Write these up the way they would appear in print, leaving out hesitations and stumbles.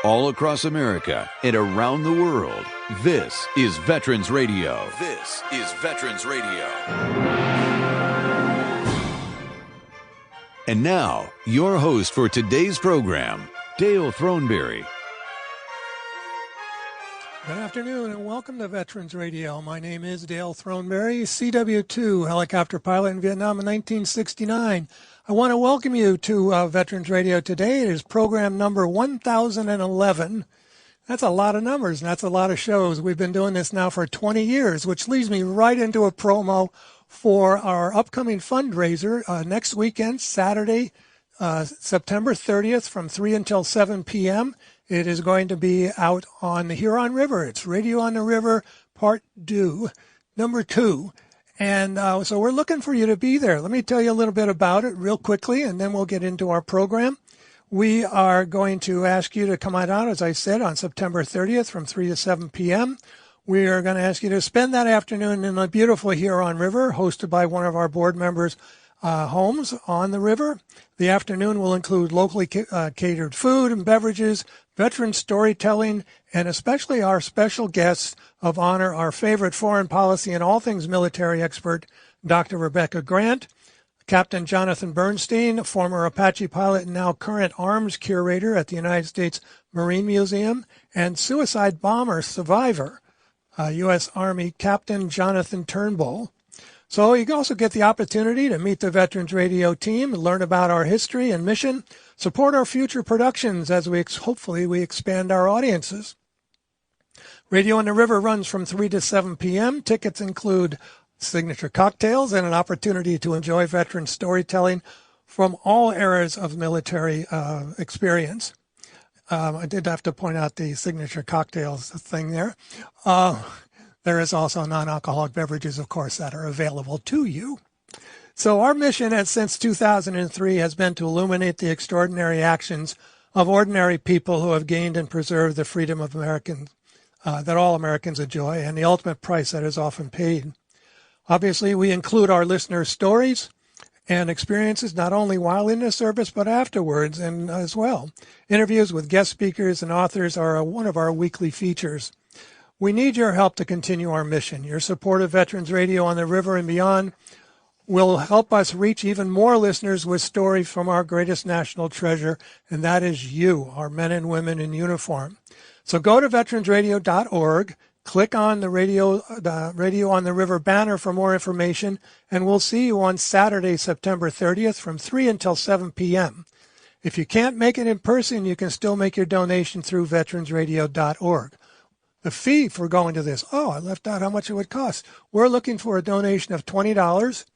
all across America and around the world. This is Veterans Radio. This is Veterans Radio. And now, your host for today's program, Dale Throneberry. Good afternoon and welcome to Veterans Radio. My name is Dale Throneberry, CW2 helicopter pilot in Vietnam in 1969. I want to welcome you to Veterans Radio today. It is program number 1011. That's a lot of numbers and that's a lot of shows. We've been doing this now for 20 years, which leads me right into a promo for our upcoming fundraiser next weekend, Saturday, September 30th from 3 until 7 p.m. It is going to be out on the Huron River. It's Radio on the River Part 2, number 2. And so we're looking for you to be there. Let me tell you a little bit about it real quickly, and then we'll get into our program. We are going to ask you to come on out, as I said, on September 30th from 3 to 7 p.m. We are going to ask you to spend that afternoon in the beautiful Huron River, hosted by one of our board members' homes on the river. The afternoon will include locally catered food and beverages, veteran storytelling, and especially our special guests of honor, our favorite foreign policy and all things military expert, Dr. Rebecca Grant, Captain Jonathan Bernstein, former Apache pilot and now current arms curator at the United States Marine Museum, and suicide bomber survivor, U.S. Army Captain Jonathan Turnbull. So you can also get the opportunity to meet the Veterans Radio team, learn about our history and mission, support our future productions as we hopefully expand our audiences. Radio on the River runs from 3 to 7 p.m. Tickets include signature cocktails and an opportunity to enjoy veteran storytelling from all eras of military experience. I did have to point out the signature cocktails thing there. There is also non-alcoholic beverages, of course, that are available to you. So our mission since 2003 has been to illuminate the extraordinary actions of ordinary people who have gained and preserved the freedom of Americans that all Americans enjoy and the ultimate price that is often paid. Obviously, we include our listeners' stories and experiences not only while in the service but afterwards and as well. Interviews with guest speakers and authors are one of our weekly features. We need your help to continue our mission. Your support of Veterans Radio on the River and beyond will help us reach even more listeners with stories from our greatest national treasure, and that is you, our men and women in uniform. So go to veteransradio.org, click on the Radio on the River banner for more information, and we'll see you on Saturday, September 30th from 3 until 7 p.m. If you can't make it in person, you can still make your donation through veteransradio.org. The fee for going to this, I left out how much it would cost. We're looking for a donation of $20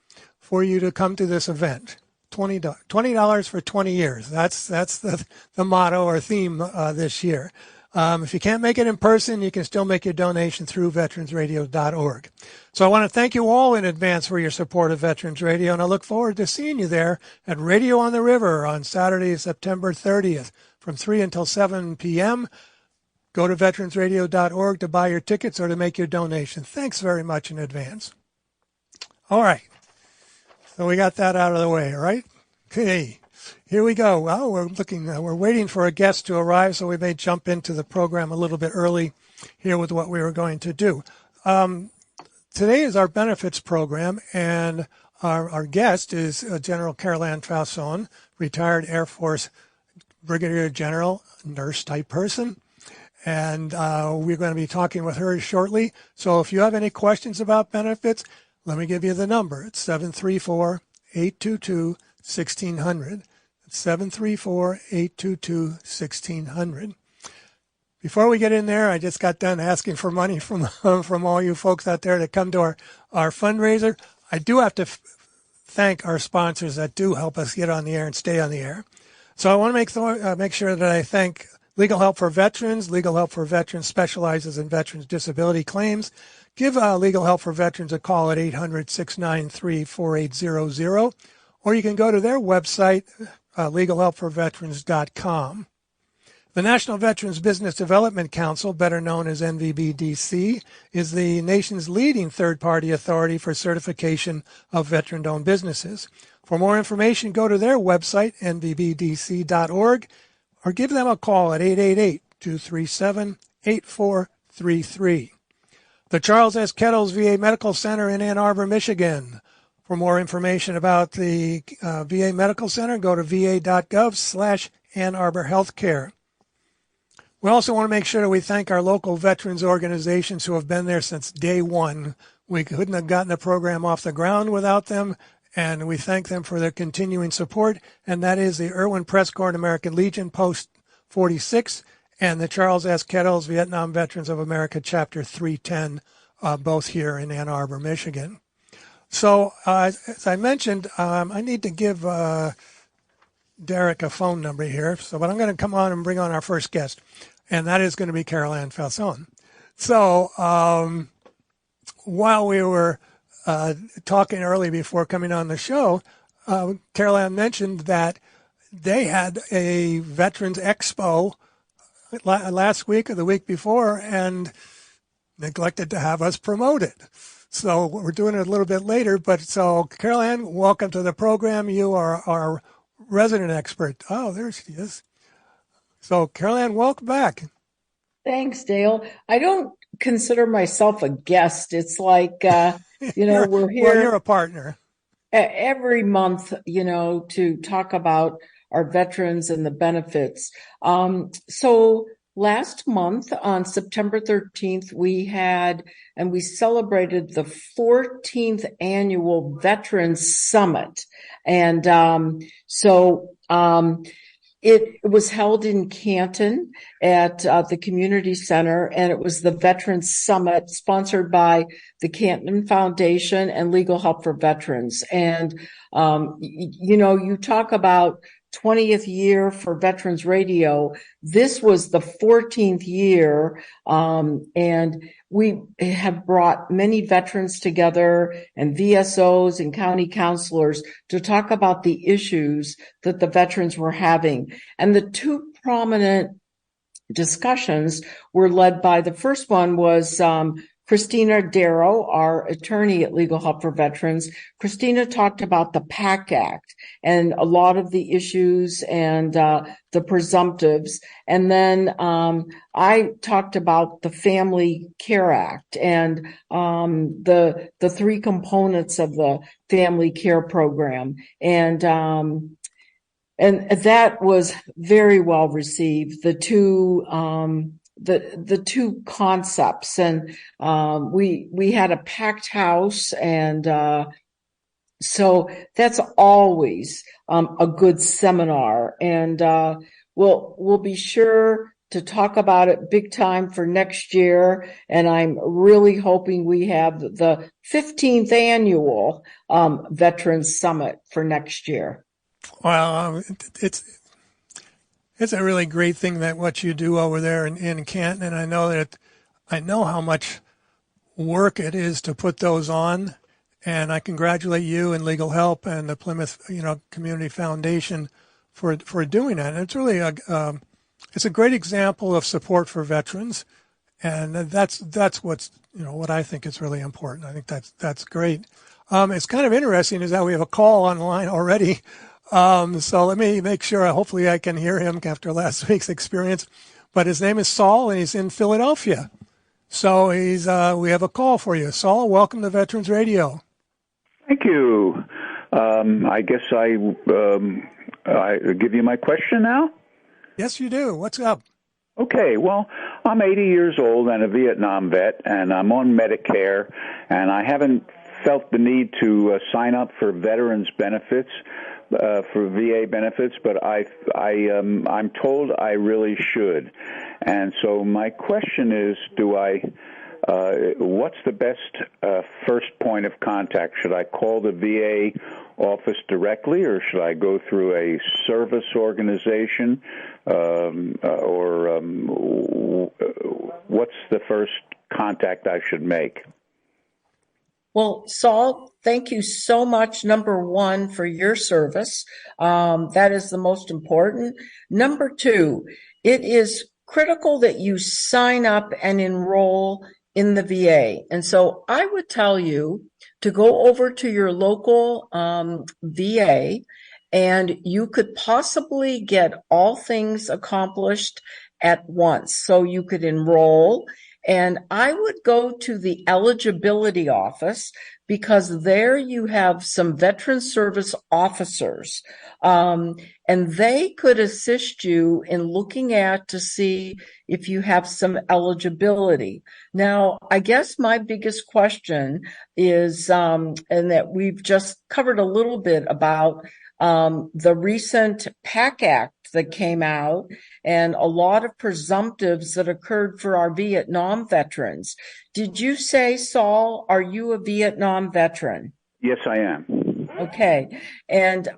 for you to come to this event. $20 for 20 years. That's the motto or theme this year. If you can't make it in person, you can still make your donation through veteransradio.org. So I want to thank you all in advance for your support of Veterans Radio, and I look forward to seeing you there at Radio on the River on Saturday, September 30th from 3 until 7 p.m. Go to veteransradio.org to buy your tickets or to make your donation. Thanks very much in advance. All right. So we got that out of the way, right? Okay. Here we go. Well, we're waiting for a guest to arrive, so we may jump into the program a little bit early here with what we were going to do. Today is our benefits program, and our guest is General Carol Ann Fausone, retired Air Force Brig.General, nurse-type person. And we're going to be talking with her shortly. So if you have any questions about benefits, let me give you the number. It's 734-822-1600. It's 734-822-1600. Before we get in there, I just got done asking for money from all you folks out there to come to our fundraiser. I do have to thank our sponsors that do help us get on the air and stay on the air. So I want to make sure that I thank Legal Help for Veterans. Legal Help for Veterans specializes in veterans' disability claims. Give Legal Help for Veterans a call at 800-693-4800, or you can go to their website, legalhelpforveterans.com. The National Veterans Business Development Council, better known as NVBDC, is the nation's leading third-party authority for certification of veteran-owned businesses. For more information, go to their website, nvbdc.org, or give them a call at 237-8433. The Charles S. Kettles VA Medical Center in Ann Arbor, Michigan. For more information about the VA Medical Center, go to va.gov/Ann Arbor Healthcare. We also want to make sure that we thank our local veterans organizations who have been there since day one. We couldn't have gotten the program off the ground without them, and we thank them for their continuing support, and that is the Irwin Press Corps American Legion Post 46 and the Charles S. Kettles Vietnam Veterans of America Chapter 310, both here in Ann Arbor, Michigan. So, as I mentioned, I need to give Derek a phone number here, but I'm going to come on and bring on our first guest, and that is going to be Carol Ann Fausone. So, while we were talking early before coming on the show, Carol Ann mentioned that they had a Veterans Expo last week or the week before and neglected to have us promote it. So we're doing it a little bit later. But so, Carol Ann, welcome to the program. You are our resident expert. Oh, there she is. So, Carol Ann, welcome back. Thanks, Dale. I don't consider myself a guest. It's like, we're here. Well, you're a partner. Every month, to talk about our veterans and the benefits. So last month on September 13th, we celebrated the 14th annual Veterans Summit. And it was held in Canton at the community center, and it was the Veterans Summit sponsored by the Canton Foundation and Legal Help for Veterans. And, you talk about 20th year for Veterans Radio. This was the 14th year, and we have brought many veterans together and VSOs and county counselors to talk about the issues that the veterans were having. And the two prominent discussions were led by, the first one was Christina Darrow, our attorney at Legal Help for Veterans. Christina talked about the PAC Act and a lot of the issues and the presumptives. And then I talked about the Family Care Act and the three components of the Family Care Program. And that was very well received. The two concepts, and we had a packed house, and so that's always a good seminar, and we'll be sure to talk about it big time for next year. And I'm really hoping we have the 15th annual Veterans Summit for next year. Well, it's a really great thing that what you do over there in Canton, and I know how much work it is to put those on, and I congratulate you and Legal Help and the Plymouth Community Foundation for doing that. And it's really it's a great example of support for veterans, and that's what's what I think is really important. I think that's great. It's kind of interesting is that we have a call online already. So let me make sure, hopefully I can hear him after last week's experience. But his name is Saul, and he's in Philadelphia. So we have a call for you. Saul, welcome to Veterans Radio. Thank you. I guess I give you my question now? Yes, you do. What's up? Okay, well, I'm 80 years old and a Vietnam vet, and I'm on Medicare, and I haven't felt the need to sign up for veterans benefits. For VA benefits, but I'm told I really should. And so my question is, what's the best first point of contact? Should I call the VA office directly, or should I go through a service organization, or what's the first contact I should make? Well, Saul, thank you so much, number one, for your service. That is the most important. Number two, it is critical that you sign up and enroll in the VA. And so I would tell you to go over to your local VA, and you could possibly get all things accomplished at once. So you could enroll, and I would go to the eligibility office, because there you have some veteran service officers, and they could assist you in looking at to see if you have some eligibility. Now, I guess my biggest question is, and that we've just covered a little bit about the recent PAC Act that came out, and a lot of presumptives that occurred for our Vietnam veterans. Did you say, Saul, are you a Vietnam veteran? Yes, I am. Okay. And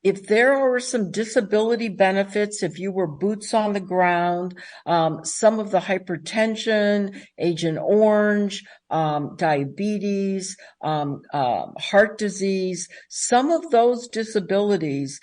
if there are some disability benefits, if you were boots on the ground, some of the hypertension, Agent Orange, diabetes, heart disease, some of those disabilities,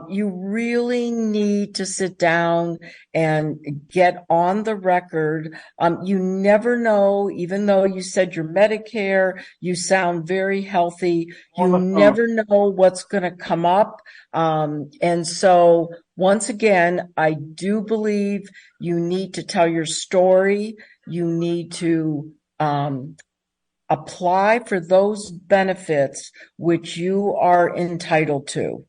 you really need to sit down and get on the record. You never know, even though you said you're Medicare, you sound very healthy, you never know what's going to come up. And so once again, I do believe you need to tell your story. You need to apply for those benefits which you are entitled to.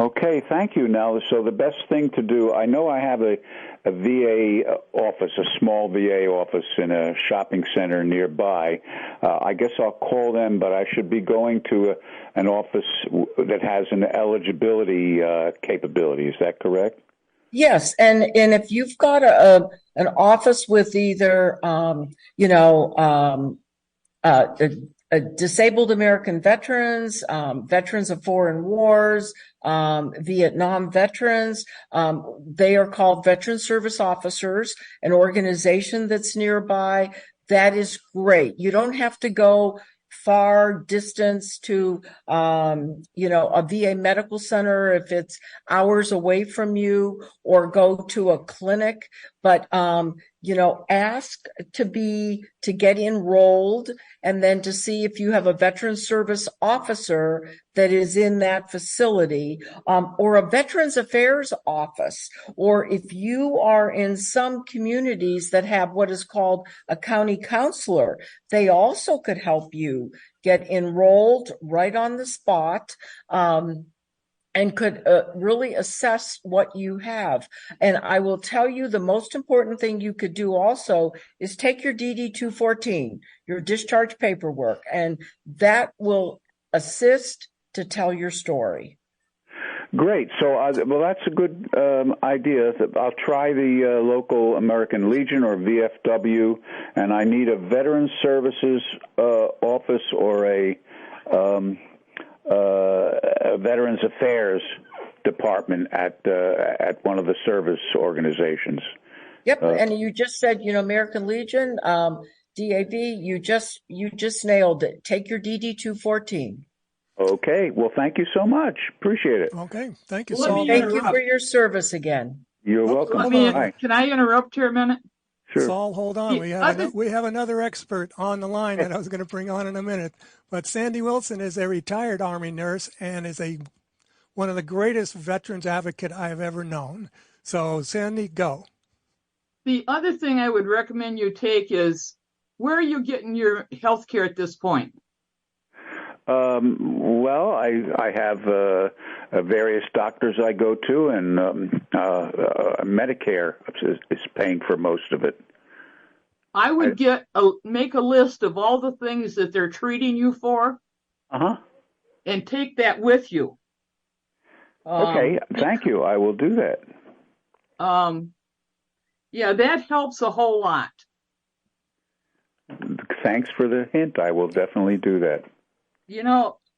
Okay, thank you. Now, so the best thing to do, I know I have a VA office, a small VA office in a shopping center nearby. I guess I'll call them, but I should be going to an office that has an eligibility capability. Is that correct? Yes, and if you've got an office with either disabled American veterans, veterans of foreign wars, Vietnam veterans, they are called Veteran Service Officers, an organization that's nearby. That is great. You don't have to go far distance to, a VA medical center if it's hours away from you, or go to a clinic. But, ask to get enrolled, and then to see if you have a veteran service officer that is in that facility, or a Veterans Affairs office. Or if you are in some communities that have what is called a county counselor, they also could help you get enrolled right on the spot, and could really assess what you have. And I will tell you, the most important thing you could do also is take your DD-214, your discharge paperwork, and that will assist to tell your story. Great. So, well, that's a good idea. I'll try the local American Legion or VFW, and I need a Veterans Services office or a Veterans Affairs department at one of the service organizations. Yep, and you just said, American Legion, DAV. You just nailed it. Take your DD-214. Okay. Well, thank you so much. Appreciate it. Okay. Thank you, Let Saul. me Thank you for your service again. You're welcome. Can I interrupt here a minute? Sure. Saul, hold on. We have another expert on the line that I was going to bring on in a minute. But Sandie Wilson is a retired Army nurse and is one of the greatest veterans advocate I have ever known. So, Sandie, go. The other thing I would recommend you take is, where are you getting your health care at this point? Well, I have various doctors I go to, and Medicare is paying for most of it. I would make a list of all the things that they're treating you for, and take that with you. Okay, thank you. I will do that. Yeah, that helps a whole lot. Thanks for the hint. I will definitely do that.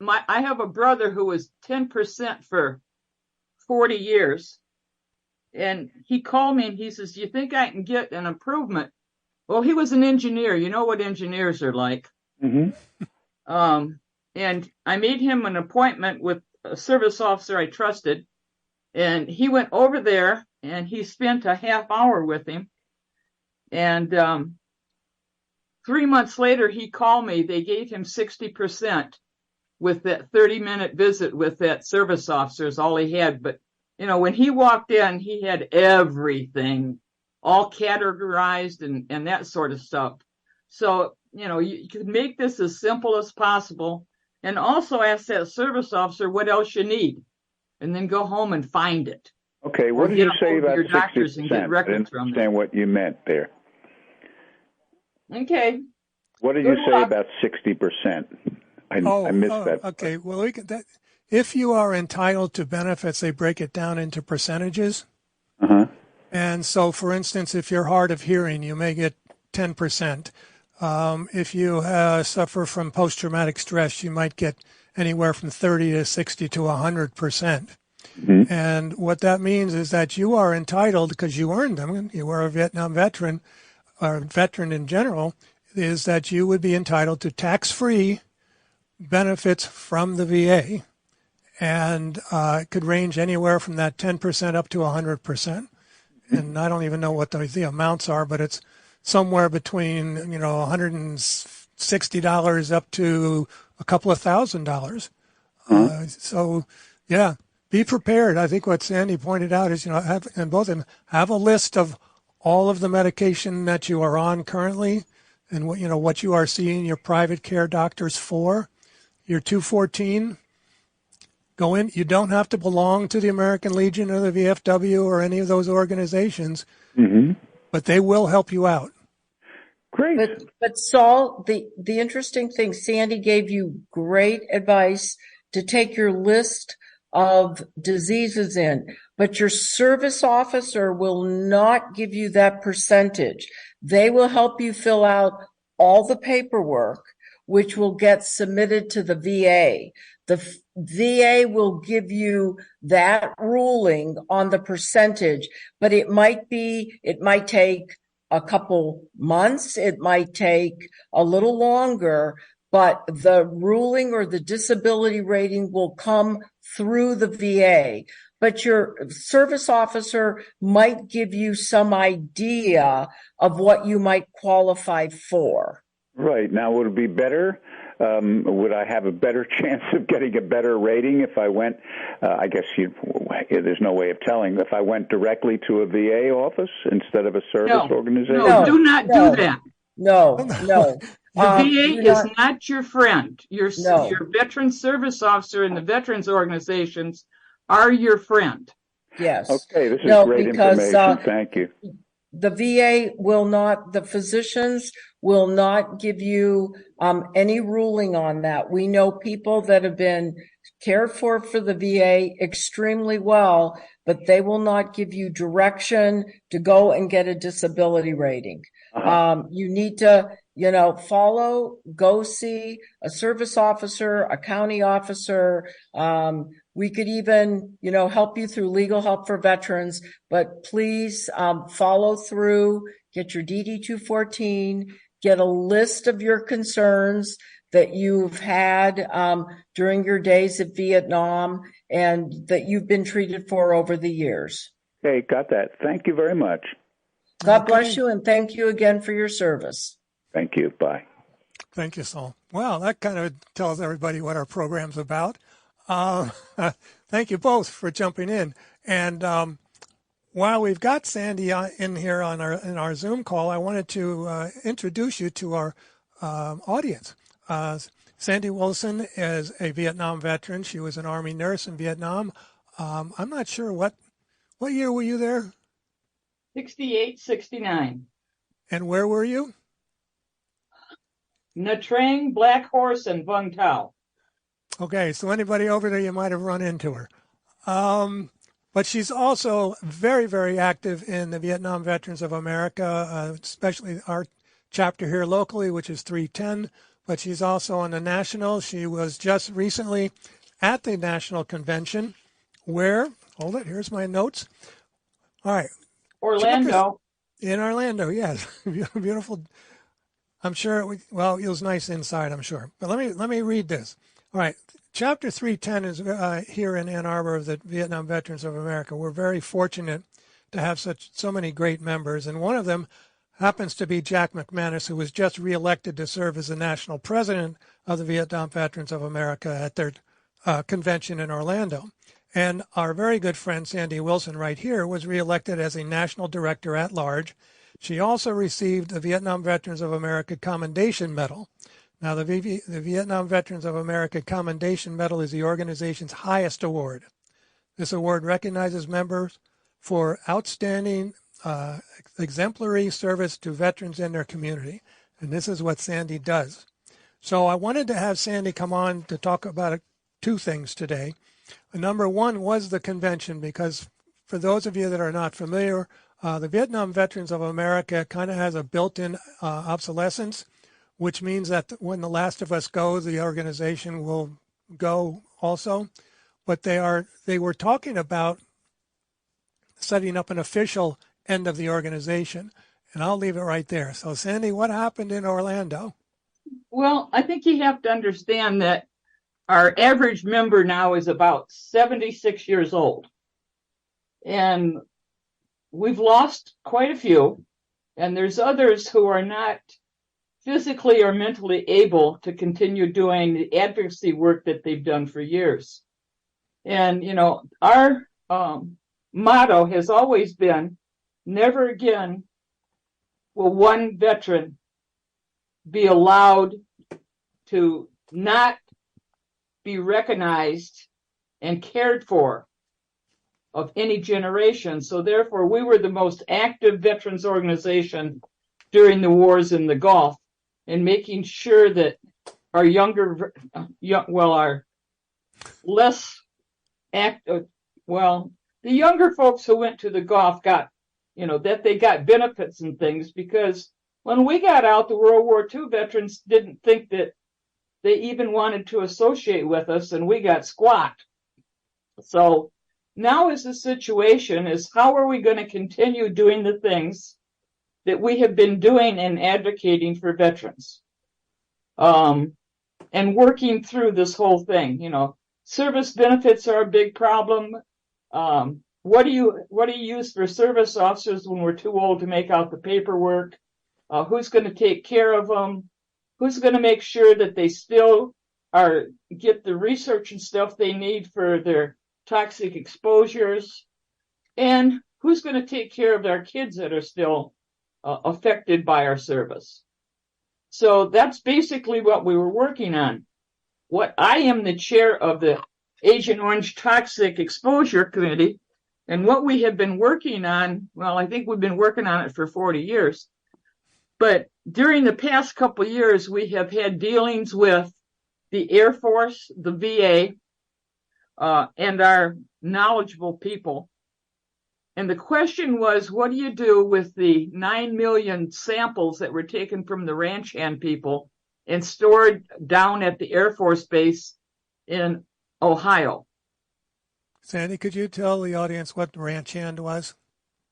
I have a brother who was 10% for 40 years, and he called me and he says, "Do you think I can get an improvement?" Well, he was an engineer. You know what engineers are like. Mm-hmm. And I made him an appointment with a service officer I trusted, and he went over there and he spent a half hour with him. And 3 months later, he called me. They gave him 60% with that 30-minute visit with that service officer is all he had. But when he walked in, he had everything all categorized and that sort of stuff. So, you could make this as simple as possible, and also ask that service officer what else you need, and then go home and find it. Okay, what did you say about your doctors 60%? and get I records didn't from them. understand what you meant there. Okay. What did you say about 60%? I missed that. Okay. Well, if you are entitled to benefits, they break it down into percentages. Uh-huh. And so, for instance, if you're hard of hearing, you may get 10%. If you suffer from post-traumatic stress, you might get anywhere from 30 to 60 to 100%. Mm-hmm. And what that means is that you are entitled, because you earned them, you were a Vietnam veteran, or veteran in general, is that you would be entitled to tax-free benefits from the VA. And it could range anywhere from that 10% up to 100%. And I don't even know what the amounts are, but it's somewhere between, $160 up to a couple of $1,000s. So, yeah, be prepared. I think what Sandie pointed out is, have a list of all of the medication that you are on currently, and what you are seeing your private care doctors for. Your 214. Go in. You don't have to belong to the American Legion or the VFW or any of those organizations, but they will help you out. Great. But Saul, the interesting thing, Sandie gave you great advice to take your list of diseases in, but your service officer will not give you that percentage. They will help you fill out all the paperwork, which will get submitted to the VA. The VA will give you that ruling on the percentage, but it might take a couple months, it might take a little longer, but the ruling or the disability rating will come through the VA. But your service officer might give you some idea of what you might qualify for. Right. Now, would it be better? Would I have a better chance of getting a better rating if I went, I guess there's no way of telling, if I went directly to a VA office instead of a service organization? No, do not do that. No. The VA is not your friend. Your veteran service officer and the veterans organizations are your friend. Yes. Okay, this is great information. Thank you. The VA will not, the physicians will not give you any ruling on that. We know people that have been cared for the VA extremely well, but they will not give you direction to go and get a disability rating. You need to, go see a service officer, a county officer. We could even, help you through legal help for veterans, but please follow through, get your DD-214, get a list of your concerns that you've had during your days at Vietnam and that you've been treated for over the years. Okay, got that. Thank you very much. God bless you, and thank you again for your service. Thank you. Bye. Thank you, Saul. Well, that kind of tells everybody what our program's about. Thank you both for jumping in. And while we've got Sandie in here in our Zoom call, I wanted to introduce you to our audience. Sandie Wilson is a Vietnam veteran. She was an Army nurse in Vietnam. I'm not sure what year were you there? 68, 69. And where were you? Nha Trang, Black Horse, and Vung Tau. Okay, so anybody over there, you might have run into her. But she's also very, very active in the Vietnam Veterans of America, especially our chapter here locally, which is 310. But she's also on the national. She was just recently at the National Convention where, hold it, here's my notes. All right. Orlando. In Orlando, yes. Beautiful. I'm sure it was nice inside, I'm sure. But let me read this. All right. Chapter 310 is here in Ann Arbor of the Vietnam Veterans of America. We're very fortunate to have so many great members, and one of them happens to be Jack McManus, who was just reelected to serve as the national president of the Vietnam Veterans of America at their convention in Orlando. And our very good friend Sandie Wilson right here was reelected as a National Director at Large. She also received the Vietnam Veterans of America Commendation Medal. Now, the Vietnam Veterans of America Commendation Medal is the organization's highest award. This award recognizes members for outstanding exemplary service to veterans in their community. And this is what Sandie does. So I wanted to have Sandie come on to talk about two things today. Number one was the convention, because for those of you that are not familiar, the Vietnam Veterans of America kind of has a built-in obsolescence, which means that when the last of us go, the organization will go also. But they were talking about setting up an official end of the organization, and I'll leave it right there. So, Sandie, what happened in Orlando? Well, I think you have to understand that our average member now is about 76 years old. And we've lost quite a few, and there's others who are not physically or mentally able to continue doing the advocacy work that they've done for years. And, you know, our motto has always been, never again will one veteran be allowed to not be recognized and cared for of any generation. So therefore, we were the most active veterans organization during the wars in the Gulf, and making sure that our our less active, the younger folks who went to the Gulf got, that they got benefits and things, because when we got out, the World War II veterans didn't think that they even wanted to associate with us, and we got squat. So now is the situation is, how are we going to continue doing the things that we have been doing and advocating for veterans, and working through this whole thing? Service benefits are a big problem. What do you use for service officers when we're too old to make out the paperwork? Who's going to take care of them? Who's going to make sure that they still get the research and stuff they need for their toxic exposures? And who's going to take care of our kids that are still affected by our service? So that's basically what we were working on. I am the chair of the Agent Orange Toxic Exposure Committee, and what we have been working on, I think we've been working on it for 40 years. But during the past couple of years, we have had dealings with the Air Force, the VA, and our knowledgeable people. And the question was, what do you do with the 9 million samples that were taken from the ranch hand people and stored down at the Air Force Base in Ohio? Sandie, could you tell the audience what ranch hand was?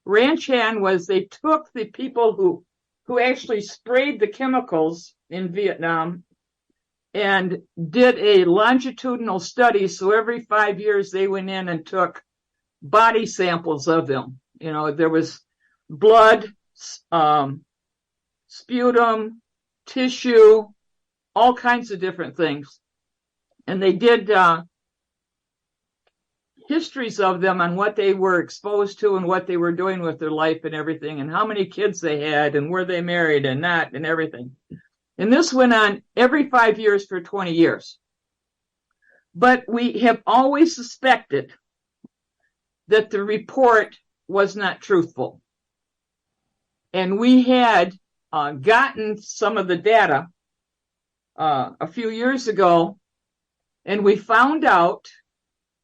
Ranch hand was, they took the people who actually sprayed the chemicals in Vietnam and did a longitudinal study. So every 5 years they went in and took body samples of them. There was blood, sputum, tissue, all kinds of different things. And they did histories of them on what they were exposed to and what they were doing with their life and everything, and how many kids they had and were they married and not, and everything. And this went on every 5 years for 20 years. But we have always suspected that the report was not truthful. And we had gotten some of the data a few years ago, and we found out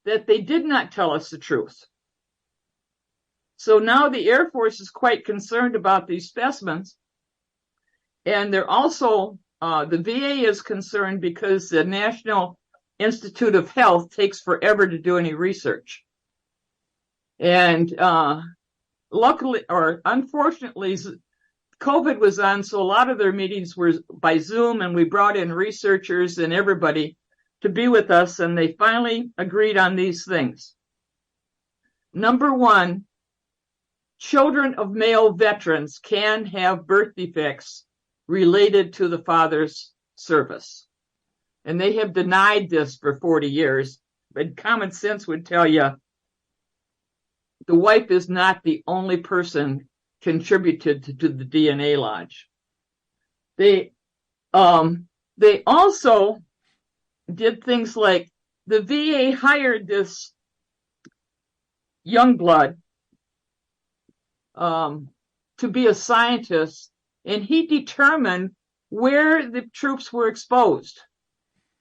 that they did not tell us the truth. So now the Air Force is quite concerned about these specimens. And they're also, the VA is concerned because the National Institute of Health takes forever to do any research. And luckily, or unfortunately, COVID was on, so a lot of their meetings were by Zoom, and we brought in researchers and everybody to be with us, and they finally agreed on these things. Number one, children of male veterans can have birth defects related to the father's service. And they have denied this for 40 years. but common sense would tell you the wife is not the only person contributed to the DNA lodge. They also did things like the VA hired this young blood to be a scientist, and he determined where the troops were exposed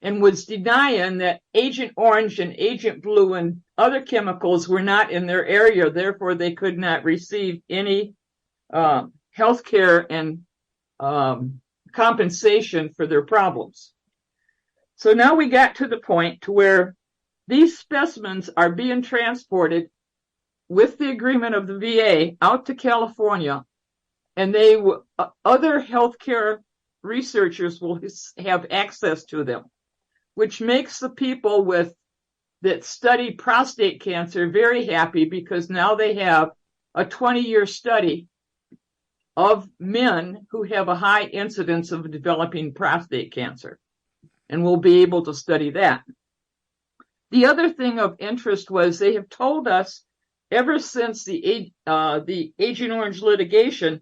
and was denying that Agent Orange and Agent Blue and other chemicals were not in their area, therefore they could not receive any health care and compensation for their problems. So now we got to the point to where these specimens are being transported with the agreement of the VA out to California, and other healthcare researchers will have access to them, which makes the people that study prostate cancer very happy, because now they have a 20-year study of men who have a high incidence of developing prostate cancer, and we'll be able to study that. The other thing of interest was they have told us ever since the Agent Orange litigation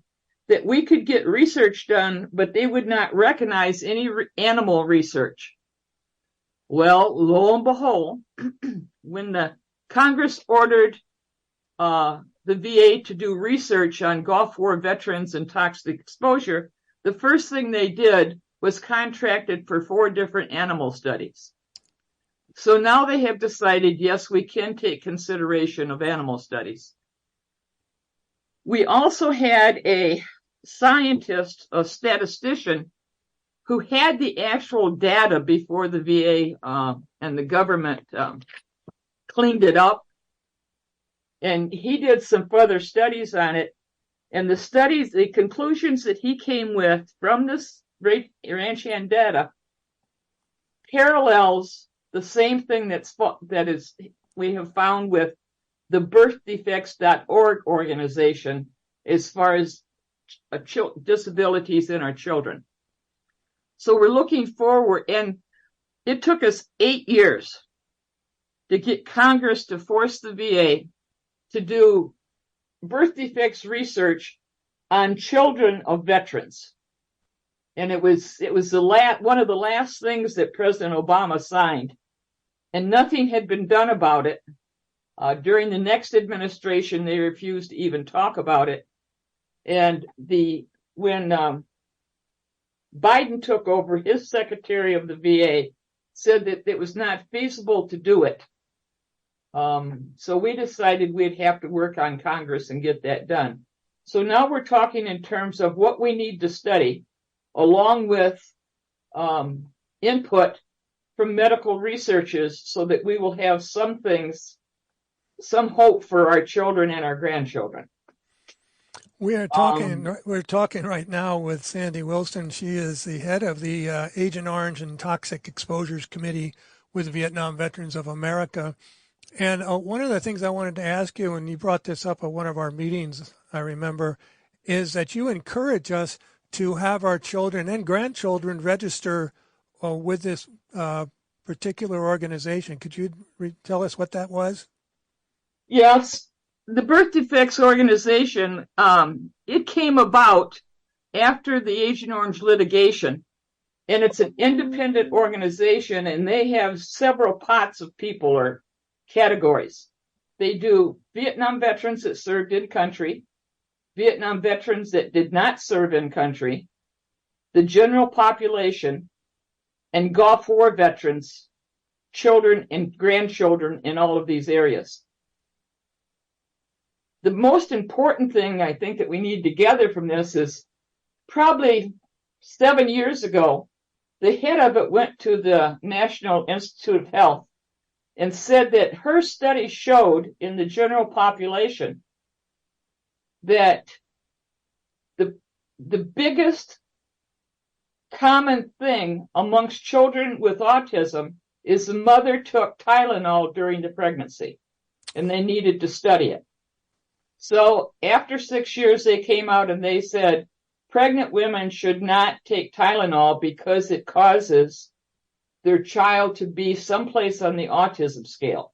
that we could get research done, but they would not recognize any animal research. Well, lo and behold, when the Congress ordered the VA to do research on Gulf War veterans and toxic exposure, the first thing they did was contracted for 4 different animal studies. So now they have decided, yes, we can take consideration of animal studies. We also had a scientist, a statistician, who had the actual data before the VA and the government cleaned it up. And he did some further studies on it. And the conclusions that he came with from this ranch hand data parallels the same thing we have found with the birthdefects.org organization as far as disabilities in our children. So we're looking forward, and it took us 8 years to get Congress to force the VA to do birth defects research on children of veterans. And it was one of the last things that President Obama signed, and nothing had been done about it. During the next administration, they refused to even talk about it. And when Biden took over, his secretary of the VA said that it was not feasible to do it. So we decided we'd have to work on Congress and get that done. So now we're talking in terms of what we need to study, along with input from medical researchers, so that we will have some hope for our children and our grandchildren. We're talking right now with Sandie Wilson. She is the head of the Agent Orange and Toxic Exposures Committee with Vietnam Veterans of America. And one of the things I wanted to ask you, and you brought this up at one of our meetings, I remember, is that you encourage us to have our children and grandchildren register with this particular organization. Could you tell us what that was? Yes. The Birth Defects organization, it came about after the Agent Orange litigation, and it's an independent organization, and they have several pots of people or categories. They do Vietnam veterans that served in country, Vietnam veterans that did not serve in country, the general population, and Gulf War veterans, children and grandchildren in all of these areas. The most important thing I think that we need to gather from this is probably 7 years ago, the head of it went to the National Institute of Health and said that her study showed in the general population that the biggest common thing amongst children with autism is the mother took Tylenol during the pregnancy, and they needed to study it. So after 6 years, they came out and they said pregnant women should not take Tylenol because it causes their child to be someplace on the autism scale.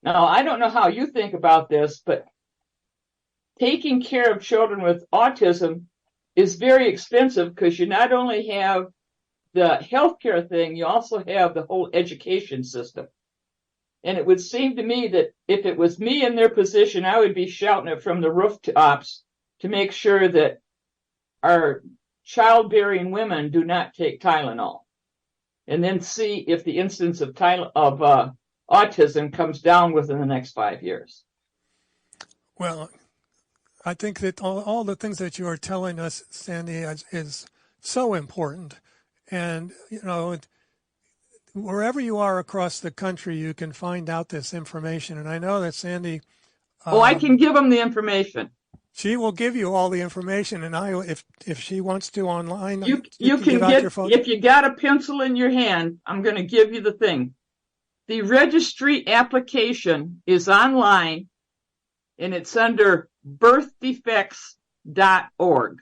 Now, I don't know how you think about this, but taking care of children with autism is very expensive because you not only have the healthcare thing, you also have the whole education system. And it would seem to me that if it was me in their position, I would be shouting it from the rooftops to make sure that our childbearing women do not take Tylenol, and then see if the incidence of autism comes down within the next 5 years. Well, I think that all the things that you are telling us, Sandie, is so important. And, wherever you are across the country, you can find out this information. And I know that Sandie... I can give them the information. She will give you all the information, and if she wants to online, you can give out your phone. If you got a pencil in your hand, I'm going to give you the thing. The registry application is online, and it's under birthdefects.org.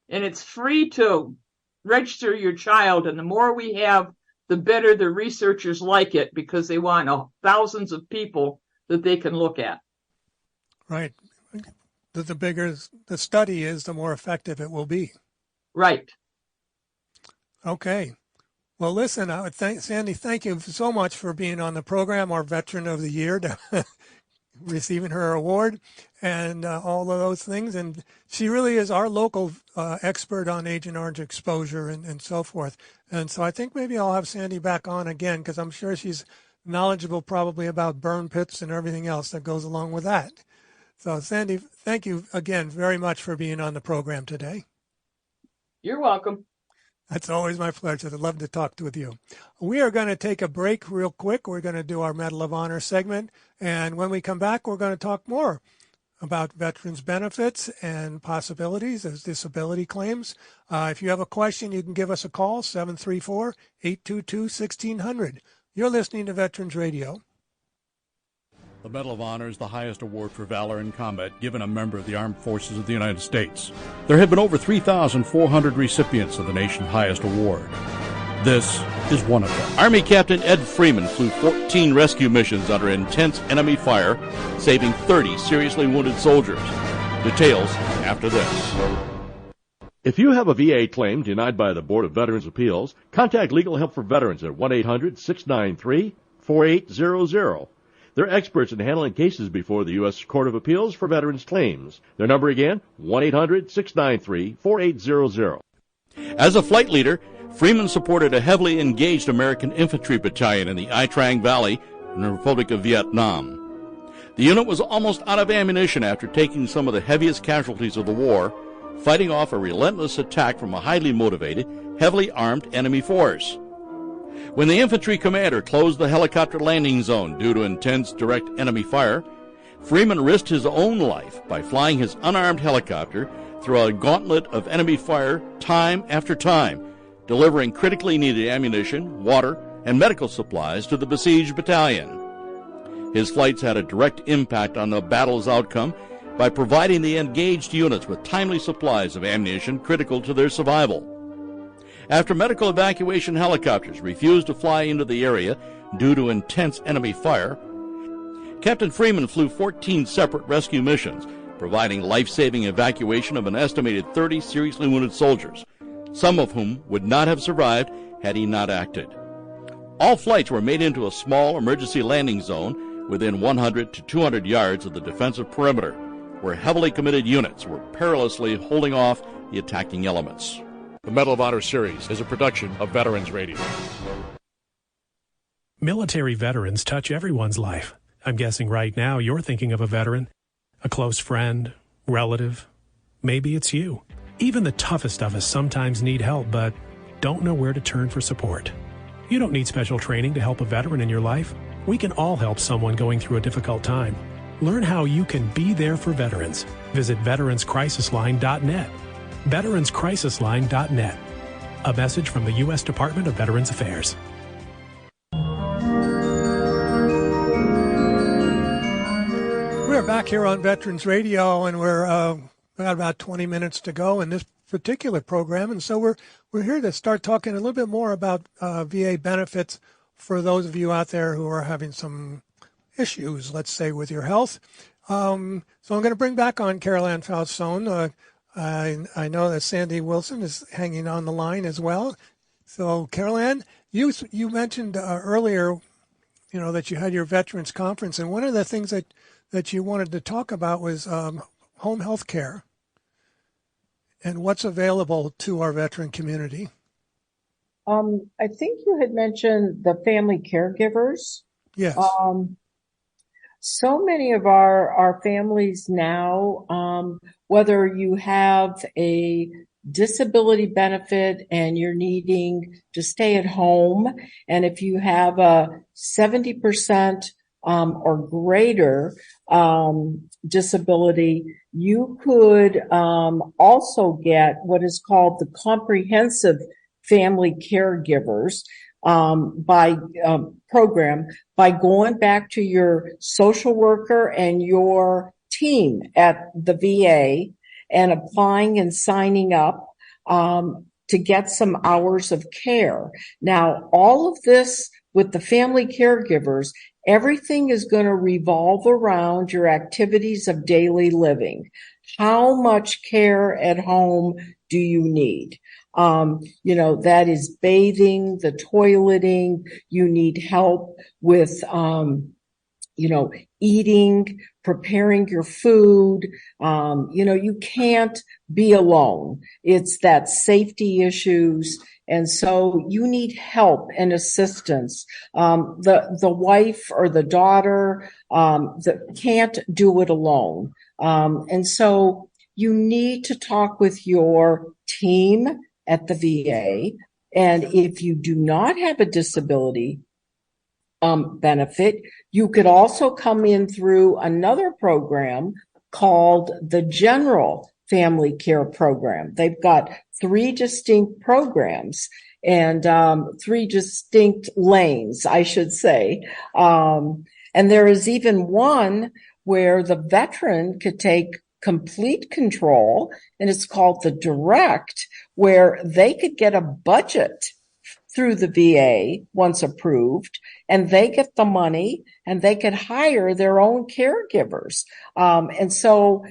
And it's free to register your child, and the more we have, the better the researchers like it, because they want thousands of people that they can look at. Right. The bigger the study is, the more effective it will be. Right. Okay. Well, listen, Sandie, thank you so much for being on the program, our Veteran of the Year, receiving her award and all of those things. And she really is our local expert on Agent Orange exposure and so forth. And so I think maybe I'll have Sandie back on again, because I'm sure she's knowledgeable probably about burn pits and everything else that goes along with that. So, Sandie, thank you again very much for being on the program today. You're welcome. That's always my pleasure. I'd love to talk with you. We are going to take a break real quick. We're going to do our Medal of Honor segment. And when we come back, we're going to talk more about veterans' benefits and possibilities as disability claims. If you have a question, you can give us a call, 734-822-1600. You're listening to Veterans Radio. The Medal of Honor is the highest award for valor in combat given a member of the Armed Forces of the United States. There have been over 3,400 recipients of the nation's highest award. This is one of them. Army Captain Ed Freeman flew 14 rescue missions under intense enemy fire, saving 30 seriously wounded soldiers. Details after this. If you have a VA claim denied by the Board of Veterans' Appeals, contact Legal Help for Veterans at 1-800-693-4800. They're experts in handling cases before the U.S. Court of Appeals for Veterans Claims. Their number again, 1-800-693-4800. As a flight leader, Freeman supported a heavily engaged American infantry battalion in the Ai Trang Valley in the Republic of Vietnam. The unit was almost out of ammunition after taking some of the heaviest casualties of the war, fighting off a relentless attack from a highly motivated, heavily armed enemy force. When the infantry commander closed the helicopter landing zone due to intense direct enemy fire, Freeman risked his own life by flying his unarmed helicopter through a gauntlet of enemy fire time after time, delivering critically needed ammunition, water, and medical supplies to the besieged battalion. His flights had a direct impact on the battle's outcome by providing the engaged units with timely supplies of ammunition critical to their survival. After medical evacuation helicopters refused to fly into the area due to intense enemy fire, Captain Freeman flew 14 separate rescue missions, providing life-saving evacuation of an estimated 30 seriously wounded soldiers, some of whom would not have survived had he not acted. All flights were made into a small emergency landing zone within 100 to 200 yards of the defensive perimeter, where heavily committed units were perilously holding off the attacking elements. The Medal of Honor series is a production of Veterans Radio. Military veterans touch everyone's life. I'm guessing right now you're thinking of a veteran, a close friend, relative. Maybe it's you. Even the toughest of us sometimes need help, but don't know where to turn for support. You don't need special training to help a veteran in your life. We can all help someone going through a difficult time. Learn how you can be there for veterans. Visit veteranscrisisline.net. veteranscrisisline.net. A message from the U.S. Department of Veterans Affairs. We're back here on Veterans Radio, and we got about 20 minutes to go in this particular program, and so we're We're here to start talking a little bit more about VA benefits for those of you out there who are having some issues, let's say, with your health. So I'm going to bring back on Carol Ann Fausone. I know that Sandie Wilson is hanging on the line as well. So Carol Ann, you mentioned earlier, that you had your Veterans Conference, and one of the things that you wanted to talk about was home health care and what's available to our veteran community. I think you had mentioned the family caregivers. Yes. So many of our families now, whether you have a disability benefit and you're needing to stay at home, and if you have a 70% or greater disability, you could also get what is called the comprehensive family caregivers program by going back to your social worker and your team at the VA and applying and signing up to get some hours of care. Now, all of this with the family caregivers, everything is going to revolve around your activities of daily living. How much care at home do you need? That is bathing, the toileting. You need help with, eating, preparing your food. You can't be alone. It's that safety issues. And so you need help and assistance. The wife or the daughter, can't do it alone. And so you need to talk with your team at the VA. And if you do not have a disability benefit, you could also come in through another program called the General Family Care Program. They've got 3 distinct programs and 3 distinct lanes, I should say. And there is even one where the veteran could take complete control, and it's called the Direct, where they could get a budget through the VA once approved, and they get the money and they could hire their own caregivers. And so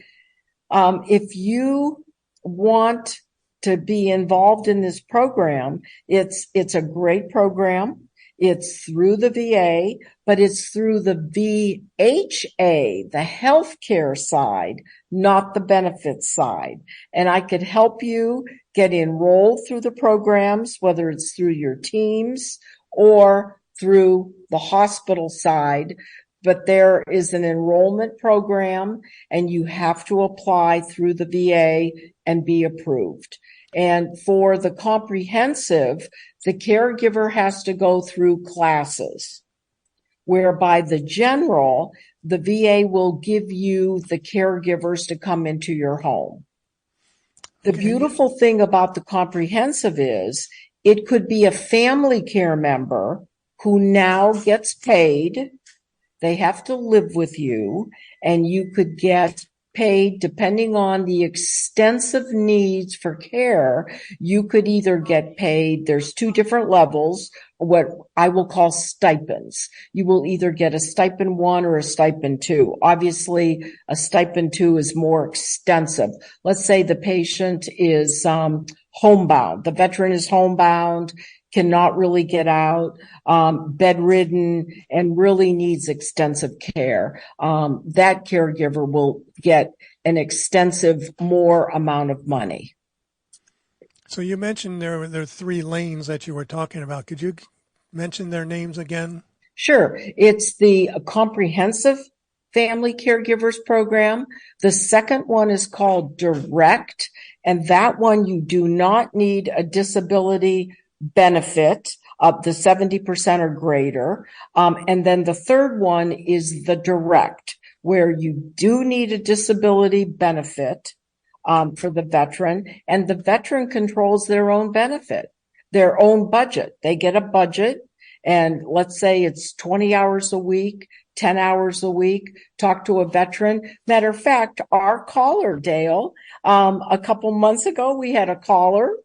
if you want to be involved in this program, it's a great program. It's through the VA, but it's through the VHA, the healthcare side, not the benefits side. And I could help you get enrolled through the programs, whether it's through your teams or through the hospital side. But there is an enrollment program, and you have to apply through the VA and be approved. And for the comprehensive, the caregiver has to go through classes, whereby the general, the VA will give you the caregivers to come into your home. The beautiful thing about the comprehensive is it could be a family care member who now gets paid. They have to live with you, and you could get paid depending on the extensive needs for care. You could either get paid, there's 2 different levels, what I will call stipends. You will either get a stipend 1 or a stipend 2. Obviously, a stipend 2 is more extensive. Let's say the patient is homebound. The veteran is homebound, cannot really get out, bedridden, and really needs extensive care. That caregiver will get an extensive more amount of money. So you mentioned there are 3 lanes that you were talking about. Could you mention their names again? Sure. It's the Comprehensive Family Caregivers Program. The second one is called Direct, and that one you do not need a disability benefit of the 70% or greater. And then the third one is the Direct, where you do need a disability benefit for the veteran, and the veteran controls their own benefit, their own budget. They get a budget, and let's say it's 20 hours a week, 10 hours a week, talk to a veteran. Matter of fact, our caller, Dale, a couple months ago, we had a caller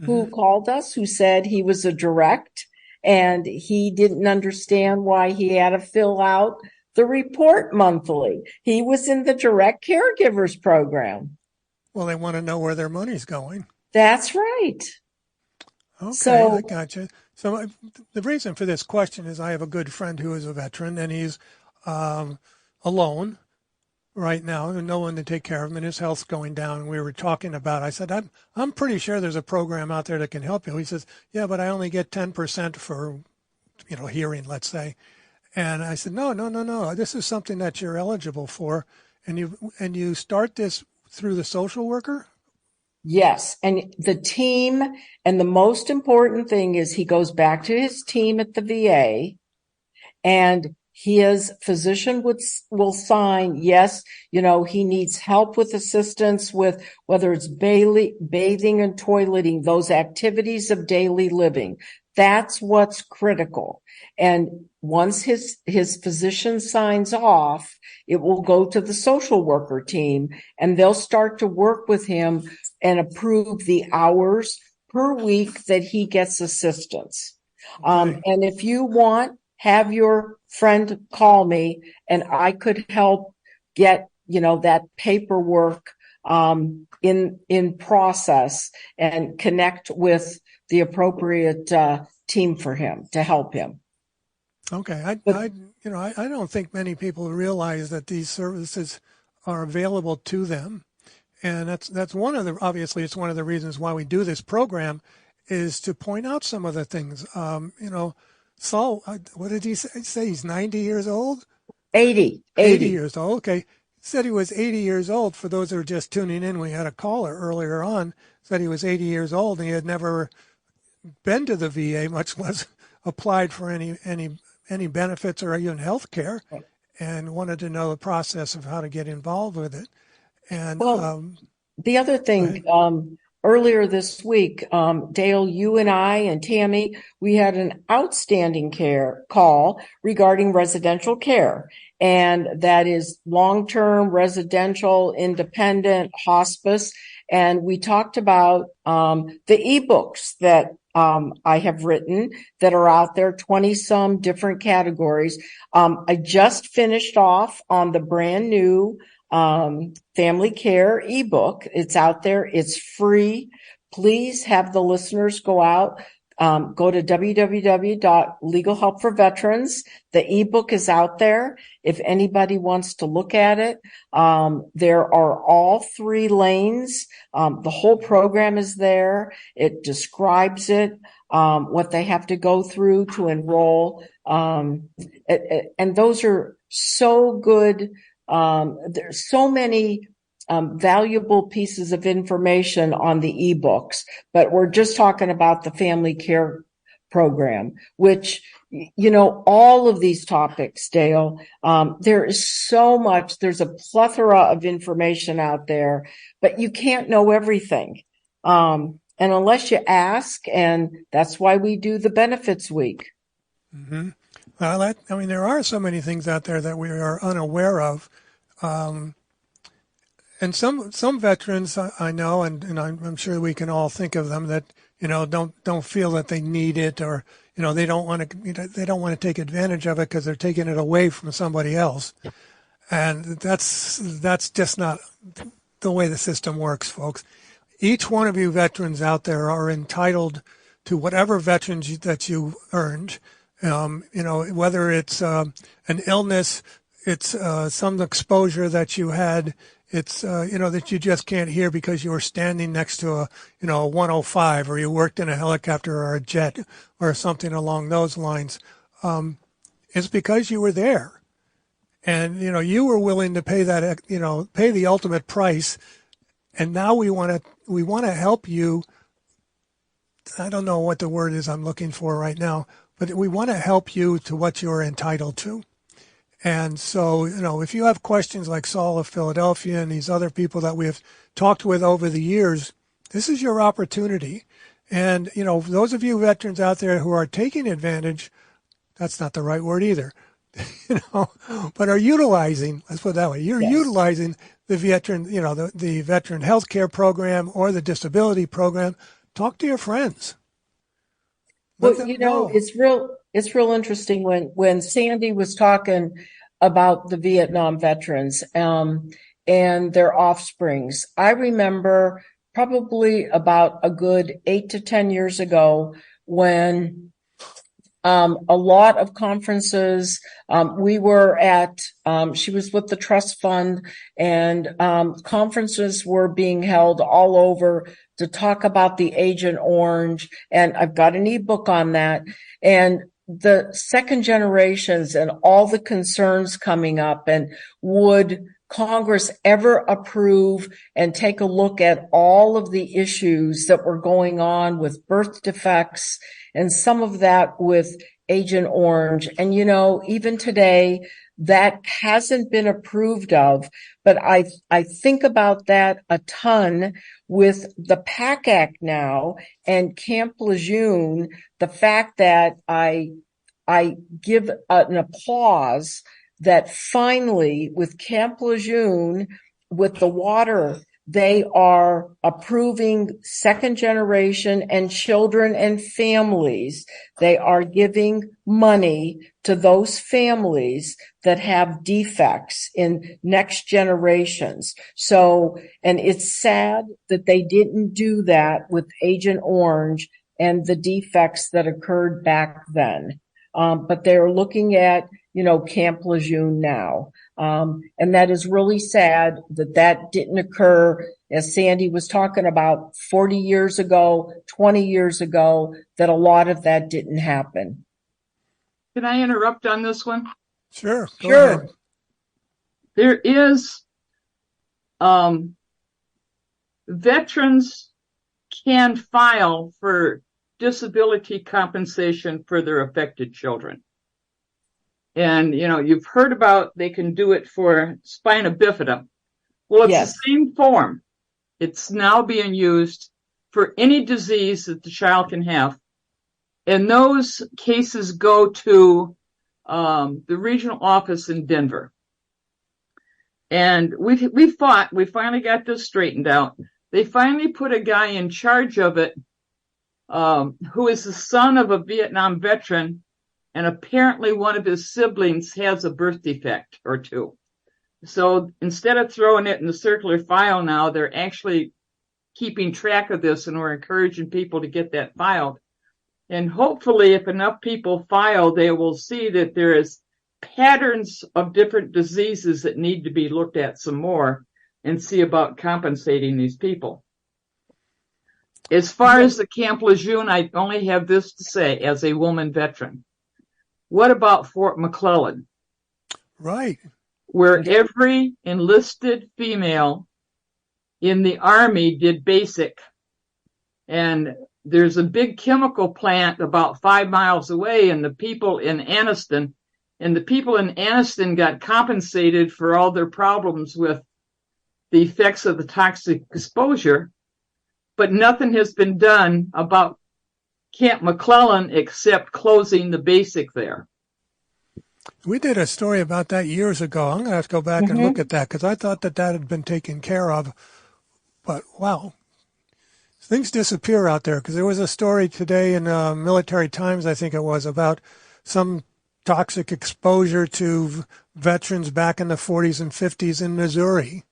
who called us, who said he was a direct and he didn't understand why he had to fill out the report monthly. He was in the direct caregivers program. Well, they want to know where their money's going. That's right. Okay, I got you. So the reason for this question is I have a good friend who is a veteran, and he's alone right now, and no one to take care of him, and his health's going down. And we were talking about, I said, I'm pretty sure there's a program out there that can help you. He says, yeah, but I only get 10% for, hearing, let's say. And I said, no. This is something that you're eligible for. And you start this through the social worker? Yes. And the team, and the most important thing is he goes back to his team at the VA, and his physician will sign, yes, he needs help with assistance with whether it's bathing and toileting, those activities of daily living. That's what's critical. And once his physician signs off, it will go to the social worker team, and they'll start to work with him and approve the hours per week that he gets assistance. And if you want, have your friend call me, and I could help get, that paperwork in process and connect with the appropriate team for him to help him. Okay. I don't think many people realize that these services are available to them. And that's obviously it's one of the reasons why we do this program, is to point out some of the things. Saul, what did he say? He's 90 years old? 80 years old. Okay. He said he was 80 years old. For those who are just tuning in, we had a caller earlier on, said he was 80 years old and he had never been to the VA, much less applied for any benefits or even health care, and wanted to know the process of how to get involved with it. And the other thing, earlier this week, Dale, you and I and Tammy, we had an outstanding care call regarding residential care. And that is long-term, residential, independent, hospice. And we talked about the ebooks that I have written that are out there, 20-some different categories. I just finished off on the brand new family care ebook. It's out there. It's free. Please have the listeners go out, go to www.Legal Help for Veterans. The ebook is out there. If anybody wants to look at it, there are all 3 lanes. The whole program is there. It describes it, what they have to go through to enroll. And those are so good. There's so many valuable pieces of information on the ebooks, but we're just talking about the family care program, which, all of these topics, Dale, there is so much, there's a plethora of information out there, but you can't know everything. And unless you ask, and that's why we do the benefits week. Mm-hmm. Well, there are so many things out there that we are unaware of. And some veterans I know, and I'm sure we can all think of them, that don't feel that they need it, or they don't want to take advantage of it because they're taking it away from somebody else, and that's just not the way the system works, folks. Each one of you veterans out there are entitled to whatever veterans that you earned. Whether it's an illness, it's some exposure that you had, it's that you just can't hear because you were standing next to a 105, or you worked in a helicopter or a jet or something along those lines. It's because you were there, and you were willing to pay that pay the ultimate price. And now we want to help you. I don't know what the word is I'm looking for right now, but we want to help you to what you're entitled to. And so, if you have questions like Saul of Philadelphia and these other people that we have talked with over the years, this is your opportunity. And, those of you veterans out there who are taking advantage, that's not the right word either, but are utilizing, let's put it that way, you're utilizing the veteran, the veteran health care program or the disability program. Talk to your friends. Well, it's real interesting when Sandy was talking about the Vietnam veterans and their offsprings. I remember probably about a good 8 to 10 years ago when a lot of conferences, we were at, she was with the trust fund, and conferences were being held all over to talk about the Agent Orange. And I've got an ebook on that. And the second generations and all the concerns coming up, and would Congress ever approve and take a look at all of the issues that were going on with birth defects and some of that with Agent Orange. And, even today, that hasn't been approved of, but I think about that a ton with the PAC Act now and Camp Lejeune. The fact that I give an applause that finally with Camp Lejeune, with the water, they are approving second generation and children and families. They are giving money to those families that have defects in next generations. So, and it's sad that they didn't do that with Agent Orange and the defects that occurred back then. But they're looking at, Camp Lejeune now. And that is really sad that didn't occur, as Sandy was talking about, 40 years ago, 20 years ago, that a lot of that didn't happen. Can I interrupt on this one? Sure. Go ahead. There is, veterans can file for disability compensation for their affected children. And, you've heard about they can do it for spina bifida. Well, it's Yes. the same form. It's now being used for any disease that the child can have. And those cases go to the regional office in Denver. And we finally got this straightened out. They finally put a guy in charge of it who is the son of a Vietnam veteran, and apparently one of his siblings has a birth defect or two. So instead of throwing it in the circular file now, they're actually keeping track of this, and we're encouraging people to get that filed. And hopefully, if enough people file, they will see that there is patterns of different diseases that need to be looked at some more and see about compensating these people. As far as the Camp Lejeune, I only have this to say as a woman veteran. What about Fort McClellan? Right. Where every enlisted female in the Army did basic. And there's a big chemical plant about 5 miles away, and the people in Anniston got compensated for all their problems with the effects of the toxic exposure. But nothing has been done about Camp McClellan except closing the basic there. We did a story about that years ago. I'm going to have to go back and look at that because I thought that had been taken care of. But, wow, things disappear out there, because there was a story today in Military Times, I think it was, about some toxic exposure to veterans back in the 40s and 50s in Missouri.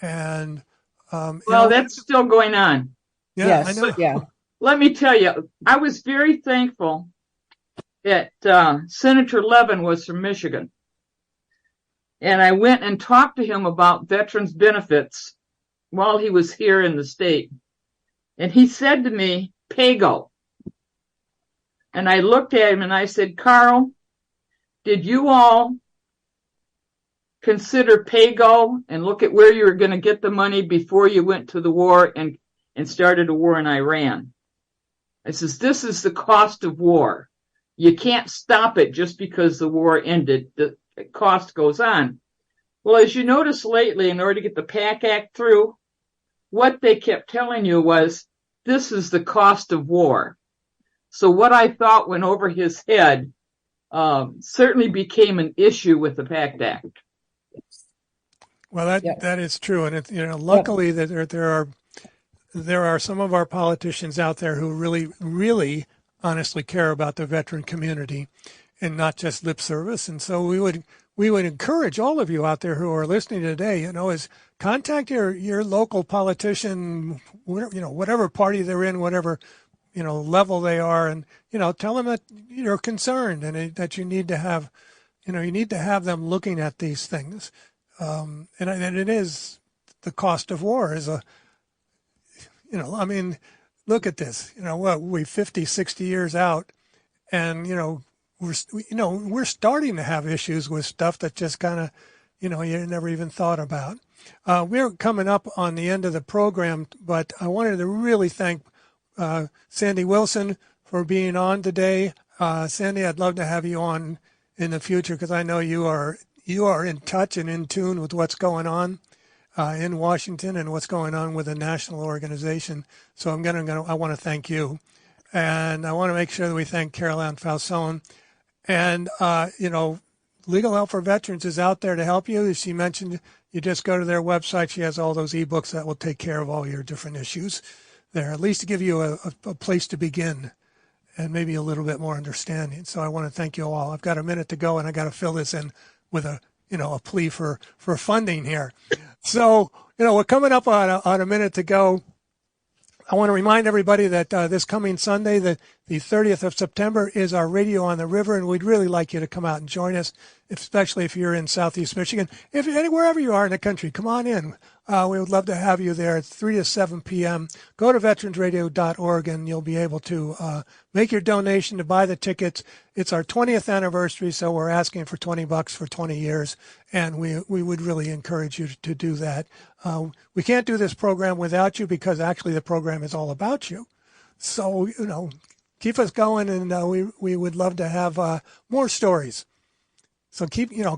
And that's still going on. Yeah, Yes, I know. yeah. Let me tell you, I was very thankful that Senator Levin was from Michigan. And I went and talked to him about veterans benefits while he was here in the state. And he said to me, PAYGO. And I looked at him and I said, Carl, did you all consider PAYGO and look at where you were going to get the money before you went to the war and started a war in Iran? I says, this is the cost of war. You can't stop it just because the war ended. The cost goes on. Well, as you notice lately, in order to get the PAC Act through, what they kept telling you was, this is the cost of war. So what I thought went over his head certainly became an issue with the PAC Act. Well, that is true. And luckily that there are there are some of our politicians out there who really, really honestly care about the veteran community and not just lip service. And so we would encourage all of you out there who are listening today, is contact your local politician, whatever party they're in, whatever, level they are, and, tell them that you're concerned and that you need to have, you need to have them looking at these things. And it is the cost of war is look at this, we 50, 60 years out, and, we're starting to have issues with stuff that just kind of, you never even thought about. We're coming up on the end of the program, but I wanted to really thank Sandie Wilson for being on today. Sandie, I'd love to have you on in the future because I know you are in touch and in tune with what's going on in Washington and what's going on with the national organization. So I want to thank you, and I want to make sure that we thank Caroline Fausone. And Legal Help for Veterans is out there to help you. As she mentioned, you just go to their website. She has all those ebooks that will take care of all your different issues there, at least to give you a place to begin and maybe a little bit more understanding. So I want to thank you all. I've got a minute to go, and I got to fill this in with a plea for funding here. So, we're coming up on a minute to go. I want to remind everybody that this coming Sunday, the 30th of September, is our Radio on the River, and we'd really like you to come out and join us, especially if you're in Southeast Michigan. If wherever you are in the country, come on in. We would love to have you there. It's 3 to 7 p.m. Go to veteransradio.org, and you'll be able to make your donation to buy the tickets. It's our 20th anniversary, so we're asking for $20 for 20 years, and we would really encourage you to do that. We can't do this program without you because actually the program is all about you. So, keep us going, and we would love to have more stories. So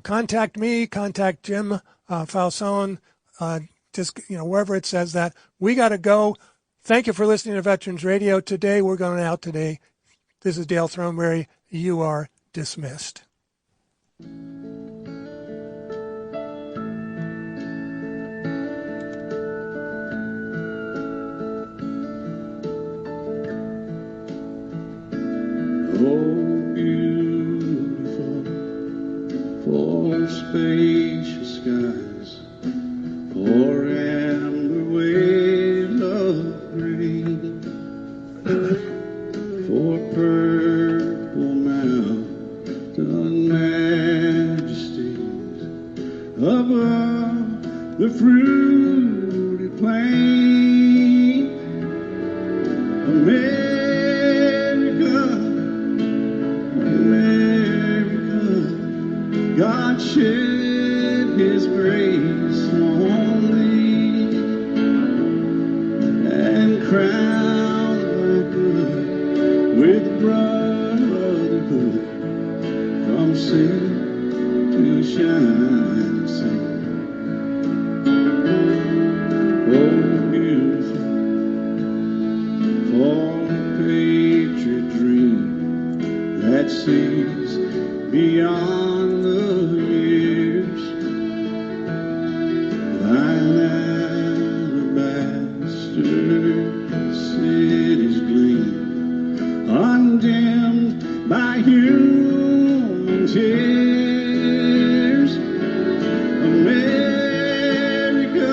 contact me, contact Jim Fausone, just, wherever it says that. We got to go. Thank you for listening to Veterans Radio. Today, we're going out today. This is Dale Throneberry. You are dismissed. Oh, beautiful, for spacious skies, for amber waves of green, for purple mountain majesties above the fruited plain. America, God shed His grace on thee and crowned thy good with brotherhood, from sea to shining sea. Oh, beautiful, for patriot dream that sees beyond the years, thine alabaster cities gleam, undimmed by human tears. America,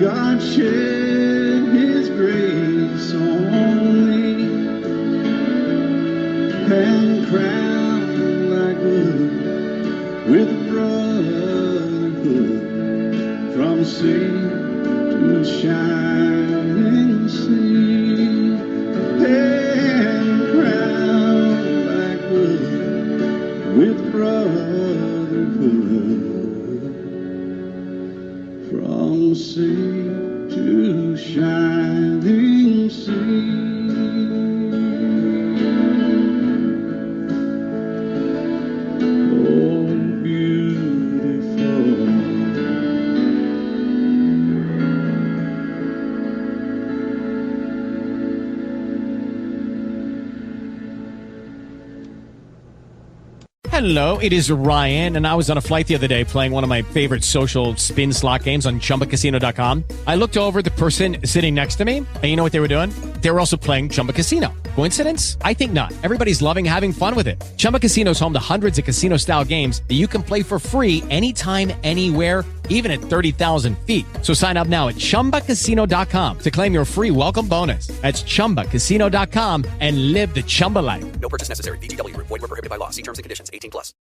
God shed His grace on thee and crowned thy good with brotherhood, from sea to shining sea, and crowned thy good with brotherhood, from sea to shining sea. Hello, it is Ryan, and I was on a flight the other day playing one of my favorite social spin slot games on ChumbaCasino.com. I looked over at the person sitting next to me, and you know what they were doing? They were also playing Chumba Casino. Coincidence? I think not. Everybody's loving having fun with it. Chumba Casino is home to hundreds of casino-style games that you can play for free anytime, anywhere, even at 30,000 feet. So sign up now at ChumbaCasino.com to claim your free welcome bonus. That's ChumbaCasino.com and live the Chumba life. No purchase necessary. VGW. Void where prohibited by law. See terms and conditions. 18+.